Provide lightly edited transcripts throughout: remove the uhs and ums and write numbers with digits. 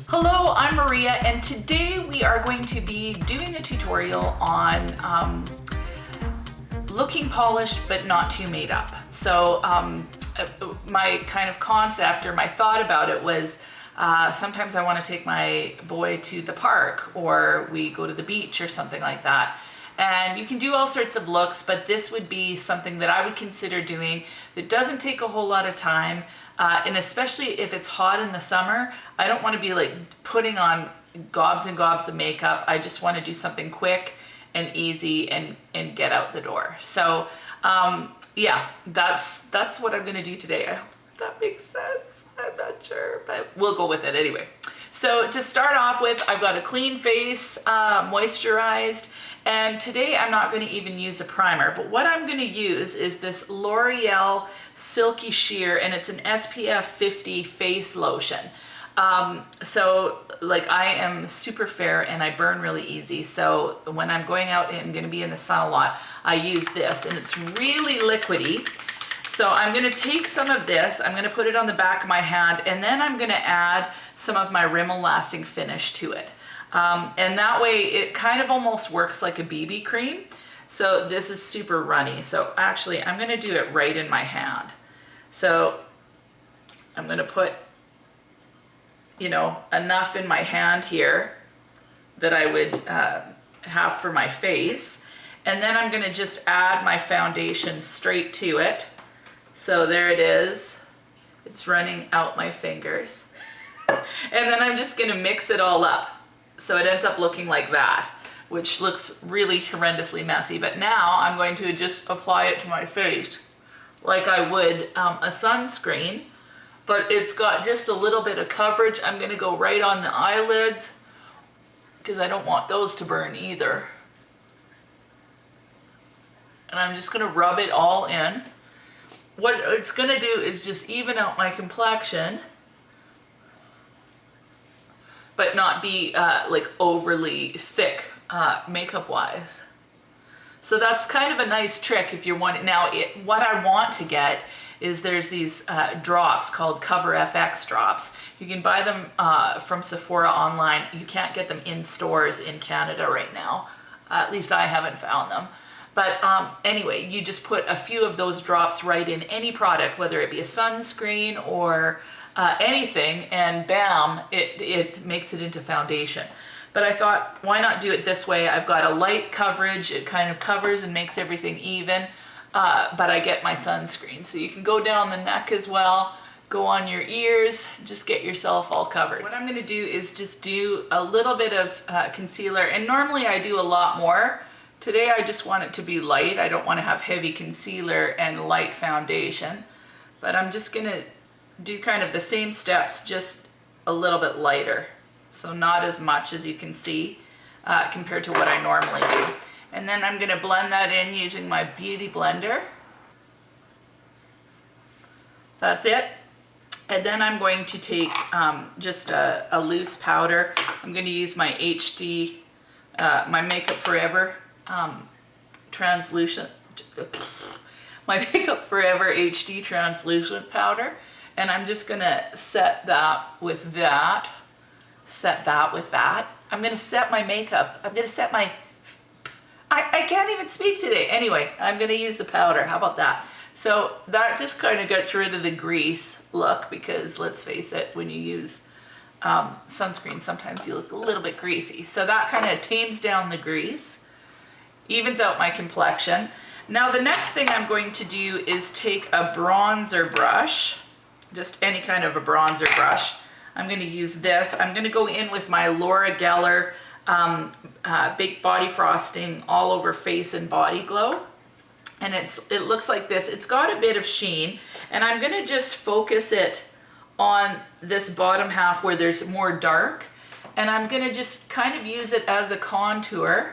Hello, I'm Maria, and today we are going to be doing a tutorial on looking polished but not too made up. So my kind of concept or my thought about it was sometimes I want to take my boy to the park or we go to the beach or something like that. And you can do all sorts of looks, but this would be something that I would consider doing that doesn't take a whole lot of time. And especially if it's hot in the summer, I don't want to be like putting on gobs and gobs of makeup. I just want to do something quick and easy and get out the door. So yeah, that's what I'm going to do today. I hope that makes sense. I'm not sure, but we'll go with it anyway. So to start off with, I've got a clean face, moisturized, and today I'm not going to even use a primer, but what I'm going to use is this L'Oreal Silky Sheer, and it's an SPF 50 face lotion. So like I am super fair and I burn really easy, so when I'm going out and going to be in the sun a lot, I use this, and it's really liquidy. So I'm going to take some of this, I'm going to put it on the back of my hand, and then I'm going to add some of my Rimmel Lasting Finish to it. And that way it kind of almost works like a BB cream. So this is super runny. So actually I'm going to do it right in my hand. So I'm going to put, you know, enough in my hand here that I would have for my face. And then I'm going to just add my foundation straight to it. So there it is. It's running out my fingers. And then I'm just going to mix it all up. So it ends up looking like that, which looks really horrendously messy. But now I'm going to just apply it to my face like I would a sunscreen, but it's got just a little bit of coverage. I'm going to go right on the eyelids because I don't want those to burn either. And I'm just going to rub it all in. What it's going to do is just even out my complexion, but not be like overly thick makeup wise. So that's kind of a nice trick if you're wanting. Now what I want to get is there's these drops called Cover FX drops. You can buy them from Sephora online. You can't get them in stores in Canada right now. At least I haven't found them. But anyway, you just put a few of those drops right in any product, whether it be a sunscreen or anything, and bam, it makes it into foundation. But I thought, why not do it this way? I've got a light coverage, it kind of covers and makes everything even, but I get my sunscreen. So you can go down the neck as well, go on your ears, just get yourself all covered. What I'm gonna do is just do a little bit of concealer, and normally I do a lot more. Today I just want it to be light. I don't want to have heavy concealer and light foundation, but I'm just gonna do kind of the same steps, just a little bit lighter. So not as much as you can see compared to what I normally do. And then I'm gonna blend that in using my Beauty Blender. That's it. And then I'm going to take just a loose powder. I'm gonna use my HD, my Makeup Forever translucent, my Makeup Forever HD translucent powder, and I'm just gonna set that with that, I'm gonna set my makeup, I'm gonna set my, I can't even speak today. Anyway, I'm gonna use the powder, how about that? So that just kind of gets rid of the grease look, because let's face it, when you use sunscreen, sometimes you look a little bit greasy. So that kind of tames down the grease, evens out my complexion. Now the next thing I'm going to do is take a bronzer brush, just any kind of a bronzer brush. I'm going to use this. I'm going to go in with my Laura Geller Baked Body Frosting All Over Face and Body Glow. And it looks like this. It's got a bit of sheen, and I'm going to just focus it on this bottom half where there's more dark, and I'm going to just kind of use it as a contour.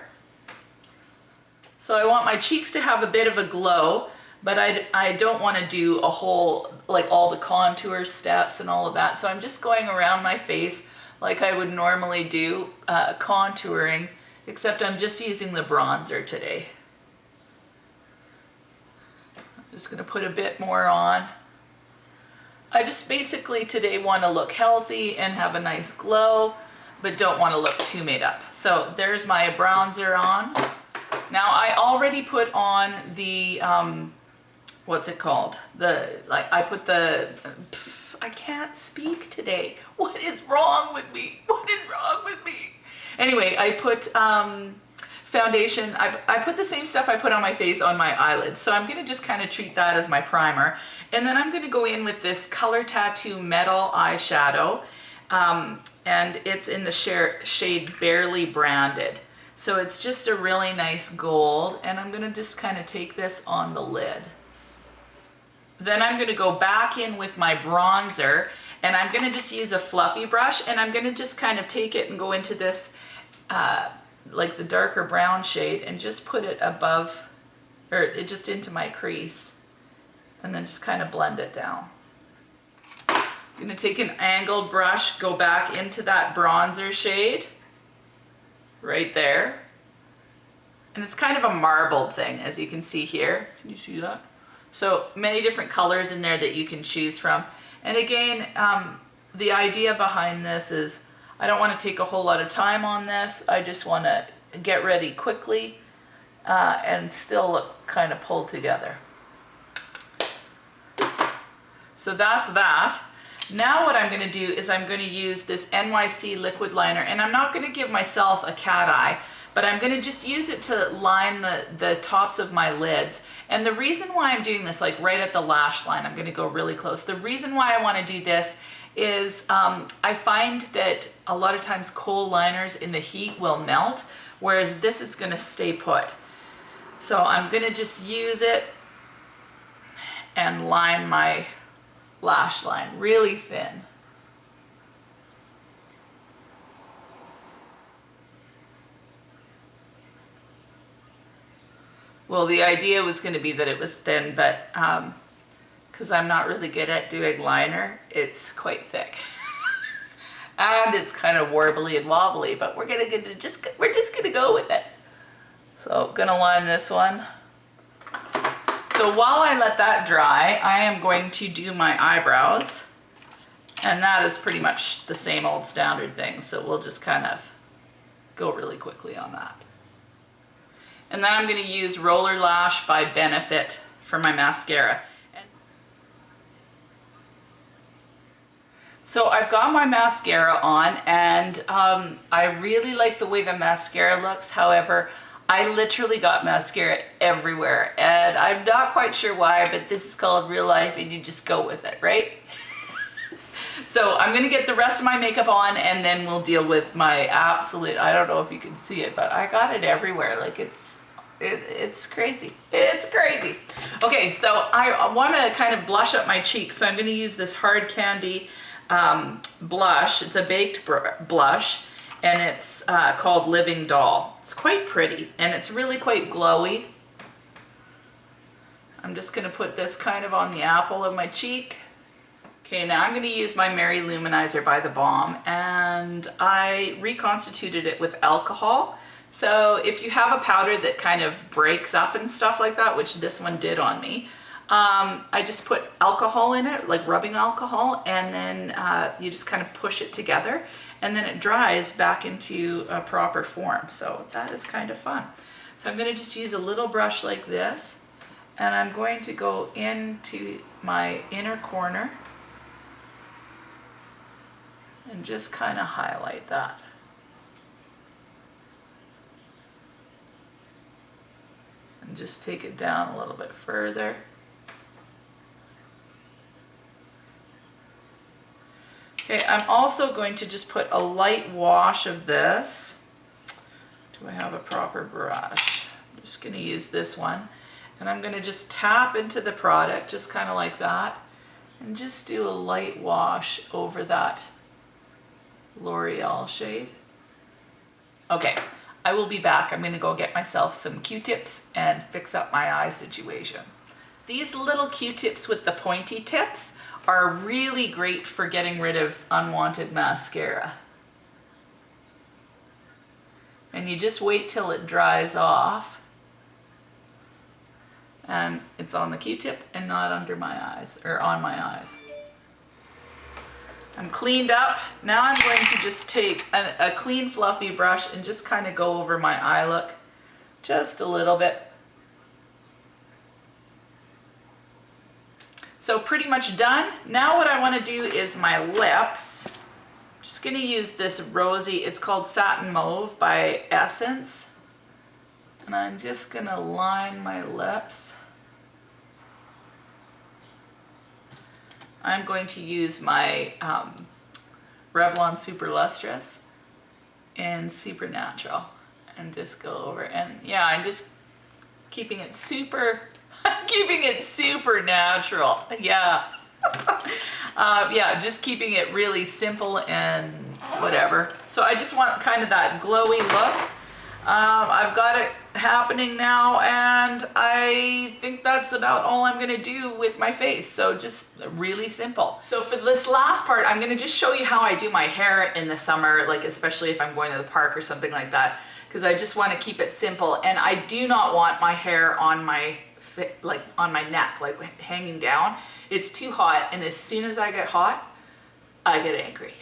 So I want my cheeks to have a bit of a glow, but I don't want to do a whole, like all the contour steps and all of that. So I'm just going around my face like I would normally do contouring, except I'm just using the bronzer today. I'm just going to put a bit more on. I just basically today want to look healthy and have a nice glow, but don't want to look too made up. So there's my bronzer on. Now I already put on the, what's it called? I put the, I can't speak today. What is wrong with me? What is wrong with me? Anyway, I put foundation. I put the same stuff I put on my face on my eyelids. So I'm going to just kind of treat that as my primer. And then I'm going to go in with this Color Tattoo Metal eyeshadow. And it's in the shade Barely Branded. So it's just a really nice gold. And I'm going to just kind of take this on the lid. Then I'm going to go back in with my bronzer, and I'm going to just use a fluffy brush, and I'm going to just kind of take it and go into this like the darker brown shade and just put it above, or just into my crease, and then just kind of blend it down. I'm going to take an angled brush, go back into that bronzer shade right there, and it's kind of a marbled thing, as you can see here. Can you see that? So many different colors in there that you can choose from. And again, the idea behind this is I don't want to take a whole lot of time on this. I just want to get ready quickly and still look kind of pulled together. So that's that. Now what I'm going to do is I'm going to use this NYC liquid liner, and I'm not going to give myself a cat eye, but I'm going to just use it to line the tops of my lids. And the reason why I'm doing this, like right at the lash line, I'm going to go really close. The reason why I want to do this is I find that a lot of times kohl liners in the heat will melt, whereas this is going to stay put. So I'm going to just use it and line my lash line really thin. Well, the idea was going to be that it was thin, but because I'm not really good at doing liner, it's quite thick. And it's kind of warbly and wobbly, but we're just gonna go with it. So I'm gonna line this one. So while I let that dry, I am going to do my eyebrows, and that is pretty much the same old standard thing. So we'll just kind of go really quickly on that. And then I'm going to use Roller Lash by Benefit for my mascara. So I've got my mascara on, and I really like the way the mascara looks. However, I literally got mascara everywhere, and I'm not quite sure why, but this is called real life and you just go with it, right? So I'm going to get the rest of my makeup on, and then we'll deal with my absolute, I don't know if you can see it, but I got it everywhere. Like it's crazy. It's crazy. Okay, so I want to kind of blush up my cheeks. So I'm going to use this Hard Candy blush. It's a baked blush, and it's called Living Doll. It's quite pretty, and it's really quite glowy. I'm just going to put this kind of on the apple of my cheek. Okay, now I'm going to use my Mary Luminizer by the Balm, and I reconstituted it with alcohol. So if you have a powder that kind of breaks up and stuff like that, which this one did on me, I just put alcohol in it, like rubbing alcohol, and then you just kind of push it together, and then it dries back into a proper form. So that is kind of fun. So I'm going to just use a little brush like this, and I'm going to go into my inner corner and just kind of highlight that. And just take it down a little bit further. Okay, I'm also going to just put a light wash of this. Do I have a proper brush? I'm just going to use this one. And I'm going to just tap into the product, just kind of like that. And just do a light wash over that L'Oreal shade. Okay, I will be back. I'm going to go get myself some Q-tips and fix up my eye situation. These little Q-tips with the pointy tips are really great for getting rid of unwanted mascara. And you just wait till it dries off. And it's on the Q-tip and not under my eyes, or on my eyes. I'm cleaned up. Now I'm going to just take a clean fluffy brush and just kind of go over my eye look just a little bit. So pretty much done. Now what I want to do is my lips. Just going to use this rosy, it's called Satin Mauve by Essence. And I'm just going to line my lips. I'm going to use my Revlon Superlustrous and Supernatural and just go over. And yeah, I'm just keeping it super, keeping it super natural. Yeah. Yeah, just keeping it really simple and whatever. So I just want kind of that glowy look. I've got it happening now, and I think that's about all I'm gonna do with my face. So just really simple. So for this last part, I'm gonna just show you how I do my hair in the summer, like especially if I'm going to the park or something like that, because I just want to keep it simple. And I do not want my hair on my on my neck, like hanging down. It's too hot, and as soon as I get hot, I get angry.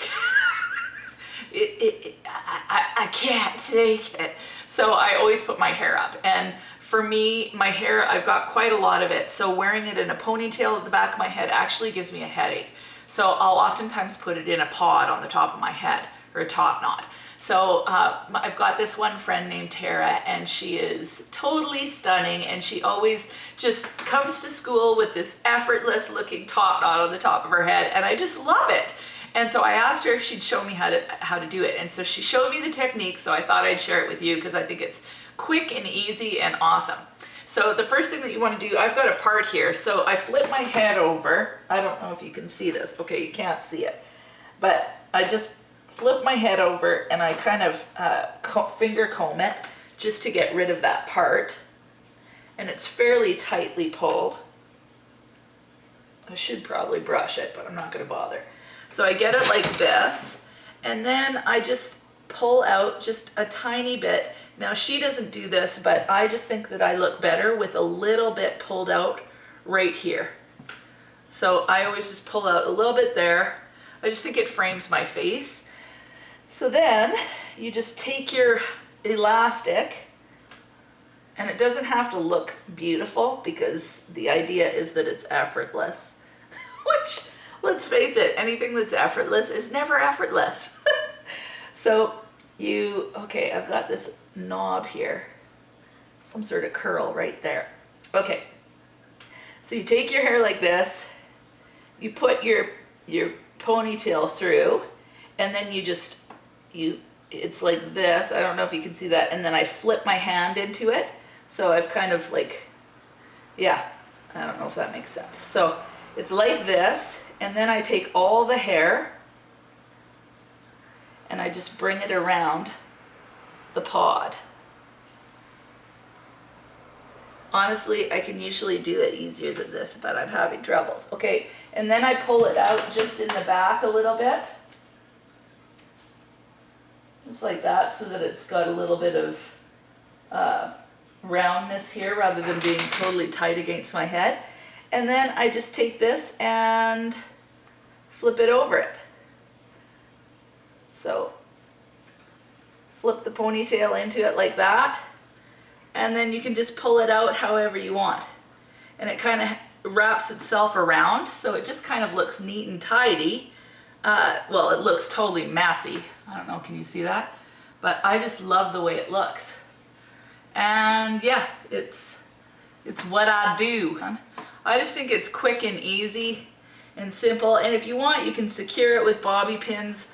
I can't take it. So I always put my hair up. And for me, my hair, I've got quite a lot of it. So wearing it in a ponytail at the back of my head actually gives me a headache. So I'll oftentimes put it in a pod on the top of my head, or a top knot. So I've got this one friend named Tara, and she is totally stunning, and she always just comes to school with this effortless looking top knot on the top of her head, and I just love it. And so I asked her if she'd show me how to do it, and so she showed me the technique, so I thought I'd share it with you because I think it's quick and easy and awesome. So the first thing that you want to do, I've got a part here, so I flip my head over. I don't know if you can see this. Okay, you can't see it, but I just flip my head over and I kind of finger comb it just to get rid of that part. And it's fairly tightly pulled. I should probably brush it, but I'm not going to bother. So I get it like this, and then I just pull out just a tiny bit. Now she doesn't do this, but I just think that I look better with a little bit pulled out right here. So I always just pull out a little bit there. I just think it frames my face. So then you just take your elastic, and it doesn't have to look beautiful because the idea is that it's effortless, which, let's face it, anything that's effortless is never effortless. So okay, I've got this knob here, some sort of curl right there. Okay, so you take your hair like this, you put your ponytail through, and then it's like this. I don't know if you can see that. And then I flip my hand into it. So I've kind of like, yeah, I don't know if that makes sense. So it's like this, and then I take all the hair and I just bring it around the pod. Honestly, I can usually do it easier than this, but I'm having troubles. Okay, and then I pull it out just in the back a little bit. Just like that, so that it's got a little bit of roundness here rather than being totally tight against my head. And then I just take this and flip it over it. So flip the ponytail into it like that, and then you can just pull it out however you want. And it kind of wraps itself around, so it just kind of looks neat and tidy. Well, it looks totally messy. I don't know, can you see that? But I just love the way it looks. And yeah, it's what I do. I just think it's quick and easy and simple. And if you want, you can secure it with bobby pins.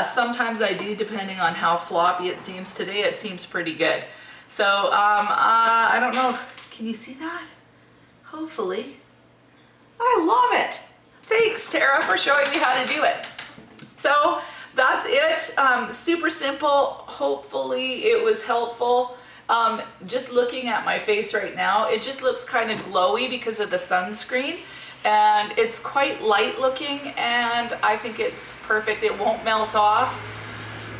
Sometimes I do, depending on how floppy it seems. Today it seems pretty good. So I don't know, can you see that? Hopefully. I love it. Thanks, Tara, for showing me how to do it. So that's it. Super simple. Hopefully it was helpful. Just looking at my face right now, it just looks kind of glowy because of the sunscreen, and it's quite light looking, and I think it's perfect. It won't melt off.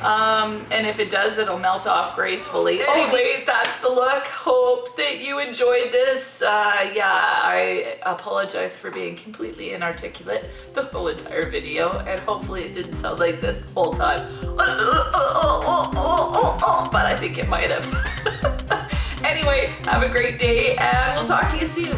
And if it does, it'll melt off gracefully. Anyway, that's the look. Hope that you enjoyed this. Yeah, I apologize for being completely inarticulate the whole entire video, and hopefully it didn't sound like this the whole time. But I think it might have. Anyway, have a great day, and we'll talk to you soon.